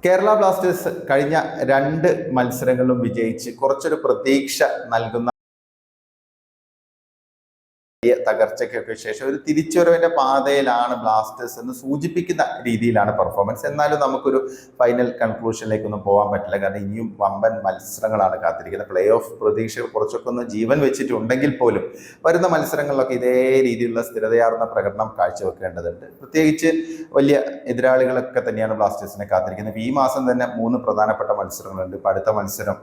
Kerala Blasters കഴിഞ്ഞ 2 മത്സരങ്ങളിലും വിജയിച്ച് കുറച്ചൊരു പ്രതീക്ഷ നൽകുന്ന തകർച്ചയ്ക്കൊക്കെ ശേഷം ഒരു തിരിച്ചുവരവിന്റെ പാതയിലാണ് ബ്ലാസ്റ്റേഴ്സ് എന്ന് സൂചിപ്പിക്കുന്ന രീതിയിലാണ് പെർഫോമൻസ്. എന്നാലും നമുക്കൊരു ഫൈനൽ കൺക്ലൂഷനിലേക്കൊന്നും പോകാൻ പറ്റില്ല. കാരണം ഇനിയും വമ്പൻ മത്സരങ്ങളാണ് കാത്തിരിക്കുന്നത്. പ്ലേ ഓഫ് പ്രതീക്ഷകൾ കുറച്ചൊക്കെ ഒന്ന് ജീവൻ വെച്ചിട്ടുണ്ടെങ്കിൽ പോലും വരുന്ന മത്സരങ്ങളിലൊക്കെ ഇതേ രീതിയിലുള്ള സ്ഥിരതയാർന്ന പ്രകടനം കാഴ്ചവെക്കേണ്ടതുണ്ട്. പ്രത്യേകിച്ച് വലിയ എതിരാളികളൊക്കെ തന്നെയാണ് ബ്ലാസ്റ്റേഴ്സിനെ കാത്തിരിക്കുന്നത്. ഈ മാസം തന്നെ 3 പ്രധാനപ്പെട്ട മത്സരങ്ങളുണ്ട്. ഇപ്പം അടുത്ത മത്സരം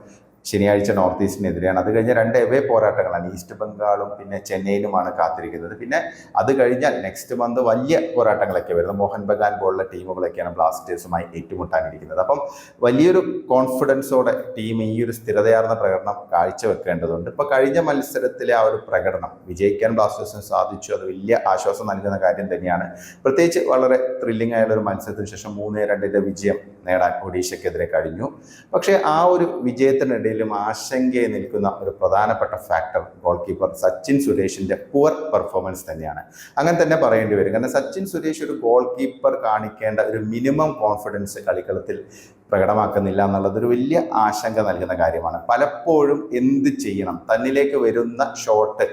ശനിയാഴ്ച നോർത്ത് ഈസ്റ്റിനെതിരെയാണ്. അത് കഴിഞ്ഞ 2 എവേ പോരാട്ടങ്ങളാണ്. ഈസ്റ്റ് ബംഗാളും പിന്നെ ചെന്നൈയിലുമാണ് കാത്തിരിക്കുന്നത്. പിന്നെ അത് കഴിഞ്ഞാൽ നെക്സ്റ്റ് മന്ത് വലിയ പോരാട്ടങ്ങളൊക്കെ വരുന്നത്. മോഹൻ ബഗാൻ പോലുള്ള ടീമുകളൊക്കെയാണ് ബ്ലാസ്റ്റേഴ്സുമായി ഏറ്റുമുട്ടാനിരിക്കുന്നത്. അപ്പം വലിയൊരു കോൺഫിഡൻസോടെ ടീം ഈ ഒരു സ്ഥിരതയാർന്ന പ്രകടനം കാഴ്ചവെക്കേണ്ടതുണ്ട്. ഇപ്പൊ കഴിഞ്ഞ മത്സരത്തിലെ ആ ഒരു പ്രകടനം വിജയിക്കാൻ ബ്ലാസ്റ്റേഴ്സിന് സാധിച്ചു. അത് വലിയ ആശ്വാസം നൽകുന്ന കാര്യം തന്നെയാണ്. പ്രത്യേകിച്ച് വളരെ ത്രില്ലിംഗ് ആയുള്ള ഒരു മത്സരത്തിന് ശേഷം 3-2 വിജയം നേടാൻ ഒഡീഷയ്ക്കെതിരെ കഴിഞ്ഞു. പക്ഷേ ആ ഒരു വിജയത്തിനിടയിലും ആശങ്കയെ നിൽക്കുന്ന ഒരു പ്രധാനപ്പെട്ട ഫാക്ടർ ഗോൾ കീപ്പർ സച്ചിൻ സുരേഷിന്റെ പുവർ പെർഫോമൻസ് തന്നെയാണ്. അങ്ങനെ തന്നെ പറയേണ്ടി വരും. കാരണം സച്ചിൻ സുരേഷ് ഒരു ഗോൾ കീപ്പർ കാണിക്കേണ്ട ഒരു മിനിമം കോൺഫിഡൻസ് കളിക്കളത്തിൽ പ്രകടമാക്കുന്നില്ല എന്നുള്ളത് ഒരു വലിയ ആശങ്ക നൽകുന്ന കാര്യമാണ്. പലപ്പോഴും എന്ത് ചെയ്യണം, തന്നിലേക്ക് വരുന്ന ഷോട്ട്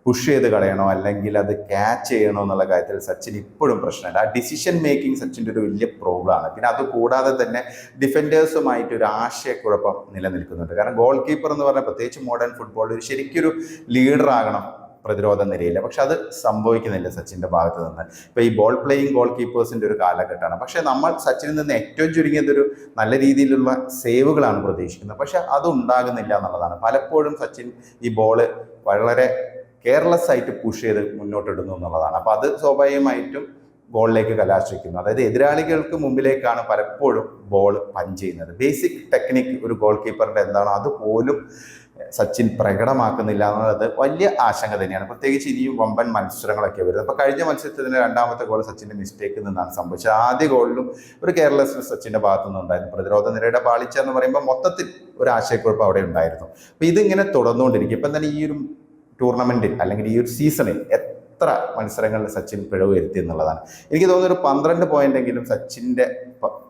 പുഷ് ചെയ്ത് കളയണോ അല്ലെങ്കിൽ അത് ക്യാച്ച് ചെയ്യണോ എന്നുള്ള കാര്യത്തിൽ സച്ചിൻ ഇപ്പോഴും പ്രശ്നമുണ്ട്. ആ ഡിസിഷൻ മേക്കിംഗ് സച്ചിൻ്റെ ഒരു വലിയ പ്രോബ്ലമാണ്. പിന്നെ അത് കൂടാതെ തന്നെ ഡിഫൻഡേഴ്സുമായിട്ട് ഒരു ആശയക്കുഴപ്പം നിലനിൽക്കുന്നുണ്ട്. കാരണം ഗോൾ കീപ്പർ എന്ന് പറഞ്ഞാൽ പ്രത്യേകിച്ച് മോഡേൺ ഫുട്ബോളിൽ ശരിക്കൊരു ലീഡർ ആകണം പ്രതിരോധ നിരയില്ല. പക്ഷെ അത് സംഭവിക്കുന്നില്ല സച്ചിൻ്റെ ഭാഗത്ത് നിന്ന്. ഇപ്പോൾ ഈ ബോൾ പ്ലേയിങ് ഗോൾ കീപ്പേഴ്സിൻ്റെ ഒരു കാലഘട്ടമാണ്. പക്ഷേ നമ്മൾ സച്ചിനിൽ നിന്ന് ഏറ്റവും ചുരുങ്ങിയതൊരു നല്ല രീതിയിലുള്ള സേവുകളാണ് പ്രതീക്ഷിക്കുന്നത്. പക്ഷെ അത് ഉണ്ടാകുന്നില്ല എന്നുള്ളതാണ്. പലപ്പോഴും സച്ചിൻ ഈ ബോള് വളരെ കെയർലെസ് ആയിട്ട് പുഷ് ചെയ്ത് മുന്നോട്ടിടുന്നു എന്നുള്ളതാണ്. അപ്പോൾ അത് സ്വാഭാവികമായിട്ടും ഗോളിലേക്ക് കലാശിക്കുന്നു. അതായത് എതിരാളികൾക്ക് മുമ്പിലേക്കാണ് പലപ്പോഴും ബോൾ പഞ്ച് ചെയ്യുന്നത്. ബേസിക് ടെക്നിക്ക് ഒരു ഗോൾ കീപ്പറിൻ്റെ എന്താണോ അതുപോലും സച്ചിൻ പ്രകടമാക്കുന്നില്ല എന്നുള്ളത് വലിയ ആശങ്ക തന്നെയാണ്. പ്രത്യേകിച്ച് ഇനിയും വമ്പൻ മത്സരങ്ങളൊക്കെ വരുന്നത്. അപ്പോൾ കഴിഞ്ഞ മത്സരത്തിന് 2ാമത്തെ ഗോൾ സച്ചിൻ്റെ മിസ്റ്റേക്കിൽ നിന്നാണ് സംഭവിച്ചത്. ആദ്യ ഗോളിലും ഒരു കെയർലെസ്നെസ് സച്ചിൻ്റെ ഭാഗത്തു നിന്നുണ്ടായിരുന്നു. പ്രതിരോധ നിരയുടെ പാളിച്ച എന്ന് പറയുമ്പോൾ മൊത്തത്തിൽ ഒരു ആശയക്കുഴപ്പം അവിടെ ഉണ്ടായിരുന്നു. അപ്പോൾ ഇതിങ്ങനെ തുടർന്നുകൊണ്ടിരിക്കും. ഇപ്പം തന്നെ ഈ ഒരു ടൂർണമെന്റിൽ അല്ലെങ്കിൽ ഈ ഒരു സീസണിൽ എത്ര മത്സരങ്ങളിൽ സച്ചിൻ പിഴവ് വരുത്തി എന്നുള്ളതാണ്. എനിക്ക് തോന്നുന്നു ഒരു 12 പോയിന്റെങ്കിലും സച്ചിൻ്റെ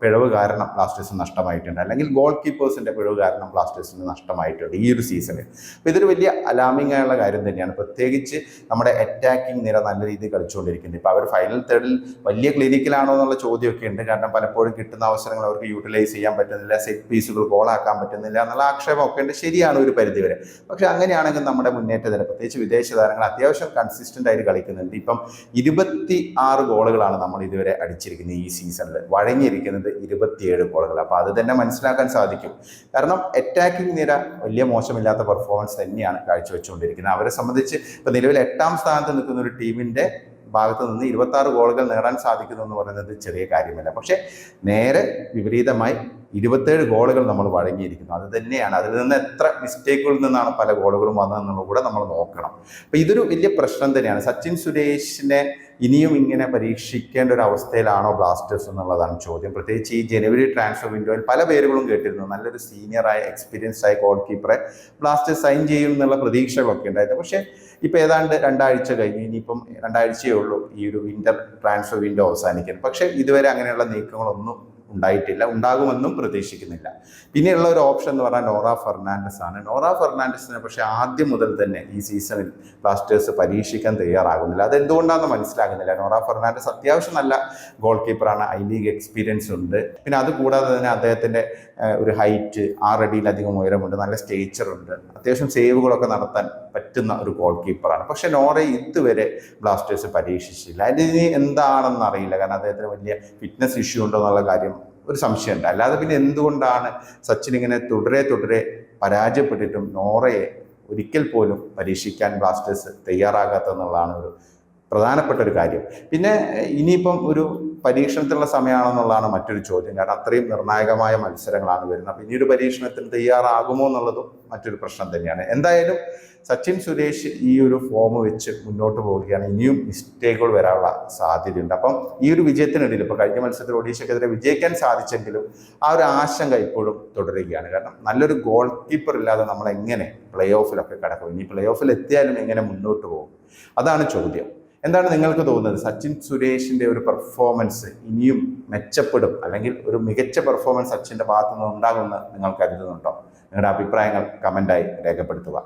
പിഴവ് കാരണം ബ്ലാസ്റ്റേഴ്സിന് നഷ്ടമായിട്ടുണ്ട്. അല്ലെങ്കിൽ ഗോൾ കീപ്പേഴ്സിൻ്റെ പിഴവ് കാരണം ബ്ലാസ്റ്റേഴ്സിന് നഷ്ടമായിട്ടുണ്ട് ഈ ഒരു സീസണിൽ. അപ്പോൾ ഇതൊരു വലിയ അലാമിംഗ് ആയുള്ള കാര്യം തന്നെയാണ്. പ്രത്യേകിച്ച് നമ്മുടെ അറ്റാക്കിംഗ് നിര നല്ല രീതിയിൽ കളിച്ചുകൊണ്ടിരിക്കുന്നത്. ഇപ്പോൾ അവർ ഫൈനൽ തേർഡിൽ വലിയ ക്ലിനിക്കിലാണോ എന്നുള്ള ചോദ്യമൊക്കെ ഉണ്ട്. കാരണം പലപ്പോഴും കിട്ടുന്ന അവസരങ്ങൾ അവർക്ക് യൂട്ടിലൈസ് ചെയ്യാൻ പറ്റുന്നില്ല, സെറ്റ് പീസുകൾ ഗോളാക്കാൻ പറ്റുന്നില്ല എന്നുള്ള ആക്ഷേപമൊക്കെ ഉണ്ട്. ശരിയാണ് ഒരു പരിധിവരെ. പക്ഷെ അങ്ങനെയാണെങ്കിൽ നമ്മുടെ മുന്നേറ്റ നിര പ്രത്യേകിച്ച് വിദേശ താരങ്ങൾ അത്യാവശ്യം കൺസിസ്റ്റന്റ് ആയിട്ട് കളിക്കുന്നുണ്ട്. ഇപ്പം 26 ഗോളുകളാണ് നമ്മൾ ഇതുവരെ അടിച്ചിരിക്കുന്നത് ഈ സീസണിൽ. വഴങ്ങിയിരിക്കുന്നത് 27 ഗോളുകൾ. അപ്പോൾ അത് തന്നെ മനസ്സിലാക്കാൻ സാധിക്കും. കാരണം അറ്റാക്കിംഗ് നിര വലിയ മോശമില്ലാത്ത പെർഫോമൻസ് തന്നെയാണ് കാഴ്ചവെച്ചുകൊണ്ടിരിക്കുന്നത്. അവരെ സംബന്ധിച്ച് ഇപ്പം നിലവിൽ 8ാം സ്ഥാനത്ത് നിൽക്കുന്ന ഒരു ടീമിൻ്റെ ഭാഗത്ത് നിന്ന് 26 ഗോളുകൾ നേടാൻ സാധിക്കുന്നു എന്ന് പറയുന്നത് ചെറിയ കാര്യമല്ല. പക്ഷെ നേരെ വിപരീതമായി 27 ഗോളുകൾ നമ്മൾ വഴങ്ങിയിരിക്കുന്നു. അത് തന്നെയാണ്. അതിൽ നിന്ന് എത്ര മിസ്റ്റേക്കുകളിൽ നിന്നാണ് പല ഗോളുകളും വന്നതെന്നുള്ളത് കൂടെ നമ്മൾ നോക്കണം. അപ്പോൾ ഇതൊരു വലിയ പ്രശ്നം തന്നെയാണ്. സച്ചിൻ സുരേഷിനെ ഇനിയും ഇങ്ങനെ പരീക്ഷിക്കേണ്ട ഒരു അവസ്ഥയിലാണോ ബ്ലാസ്റ്റേഴ്സ് എന്നുള്ളതാണ് ചോദ്യം. പ്രത്യേകിച്ച് ഈ ജനുവരി ട്രാൻസ്ഫർ വിൻഡോയിൽ പല പേരുകളും കേട്ടിരുന്നു. നല്ലൊരു സീനിയറായ എക്സ്പീരിയൻസ്ഡ് ആയ ഗോൾ കീപ്പറെ ബ്ലാസ്റ്റേഴ്സ് സൈൻ ചെയ്യും എന്നുള്ള പ്രതീക്ഷകളൊക്കെ ഉണ്ടായിരുന്നു. പക്ഷേ ഇപ്പോൾ ഏതാണ്ട് 2 ആഴ്ച കഴിഞ്ഞു. ഇനിയിപ്പം 2 ആഴ്ചയേ ഉള്ളൂ ഈ ഒരു വിന്റർ ട്രാൻസ്ഫർ വിൻഡോ അവസാനിക്കാൻ. പക്ഷേ ഇതുവരെ അങ്ങനെയുള്ള നീക്കങ്ങളൊന്നും ഉണ്ടായിട്ടില്ല, ഉണ്ടാകുമെന്നും പ്രതീക്ഷിക്കുന്നില്ല. പിന്നെയുള്ള ഒരു ഓപ്ഷൻ എന്ന് പറഞ്ഞാൽ നോറ ഫെർണാണ്ടസ് ആണ്. നോറ ഫെർണാണ്ടസിനെ പക്ഷേ ആദ്യം മുതൽ തന്നെ ഈ സീസണിൽ ബ്ലാസ്റ്റേഴ്സ് പരീക്ഷിക്കാൻ തയ്യാറാകുന്നില്ല. അതെന്തുകൊണ്ടാണെന്ന് മനസ്സിലാകുന്നില്ല. നോറ ഫെർണാണ്ടസ് അത്യാവശ്യം നല്ല ഗോൾ കീപ്പറാണ്, ഐ ലീഗ് എക്സ്പീരിയൻസ് ഉണ്ട്. പിന്നെ അതുകൂടാതെ തന്നെ അദ്ദേഹത്തിൻ്റെ ഒരു ഹൈറ്റ് 6 അടിയിലധികം ഉയരമുണ്ട്, നല്ല സ്റ്റേച്ചറുണ്ട്, അത്യാവശ്യം സേവുകളൊക്കെ നടത്താൻ പറ്റുന്ന ഒരു ഗോൾ കീപ്പറാണ്. പക്ഷെ നോറയെ ഇതുവരെ ബ്ലാസ്റ്റേഴ്സ് പരീക്ഷിച്ചില്ല. അതിന് എന്താണെന്ന് അറിയില്ല. കാരണം അദ്ദേഹത്തിന് വലിയ ഫിറ്റ്നസ് ഇഷ്യൂ ഉണ്ടോ എന്നുള്ള കാര്യം ഒരു സംശയമുണ്ട്. അല്ലാതെ പിന്നെ എന്തുകൊണ്ടാണ് സച്ചിൻ ഇങ്ങനെ തുടരെ പരാജയപ്പെട്ടിട്ടും നോറയെ ഒരിക്കൽ പോലും പരീക്ഷിക്കാൻ ബ്ലാസ്റ്റേഴ്സ് തയ്യാറാകാത്തതെന്നുള്ളതാണ് ഒരു പ്രധാനപ്പെട്ട ഒരു കാര്യം. പിന്നെ ഇനിയിപ്പം ഒരു പരീക്ഷണത്തിലുള്ള സമയമാണെന്നുള്ളതാണ് മറ്റൊരു ചോദ്യം. കാരണം അത്രയും നിർണായകമായ മത്സരങ്ങളാണ് വരുന്നത്. അപ്പം ഇനിയൊരു പരീക്ഷണത്തിന് തയ്യാറാകുമോ എന്നുള്ളതും മറ്റൊരു പ്രശ്നം തന്നെയാണ്. എന്തായാലും സച്ചിൻ സുരേഷ് ഈ ഒരു ഫോം വെച്ച് മുന്നോട്ട് പോവുകയാണ്. ഇനിയും മിസ്റ്റേക്കുകൾ വരാനുള്ള സാധ്യതയുണ്ട്. അപ്പം ഈ ഒരു വിജയത്തിനിടയിൽ ഇപ്പോൾ കഴിഞ്ഞ മത്സരത്തിൽ ഒഡീഷയ്ക്കെതിരെ വിജയിക്കാൻ സാധിച്ചെങ്കിലും ആ ഒരു ആശങ്ക ഇപ്പോഴും തുടരുകയാണ്. കാരണം നല്ലൊരു ഗോൾ കീപ്പർ ഇല്ലാതെ നമ്മൾ എങ്ങനെ പ്ലേ ഓഫിലൊക്കെ കിടക്കും? ഇനി പ്ലേ ഓഫിൽ എത്തിയാലും എങ്ങനെ മുന്നോട്ട് പോകും? അതാണ് ചോദ്യം. എന്താണ് നിങ്ങൾക്ക് തോന്നുന്നത്? സച്ചിൻ സുരേഷിന്റെ ഒരു പെർഫോമൻസ് ഇനിയും മെച്ചപ്പെടും, അല്ലെങ്കിൽ ഒരു മികച്ച പെർഫോമൻസ് സച്ചിന്റെ ഭാഗത്തു നിന്ന് ഉണ്ടാകുമെന്ന് നിങ്ങൾ കരുതുന്നുണ്ടോ? നിങ്ങളുടെ അഭിപ്രായങ്ങൾ കമന്റായി രേഖപ്പെടുത്തുക.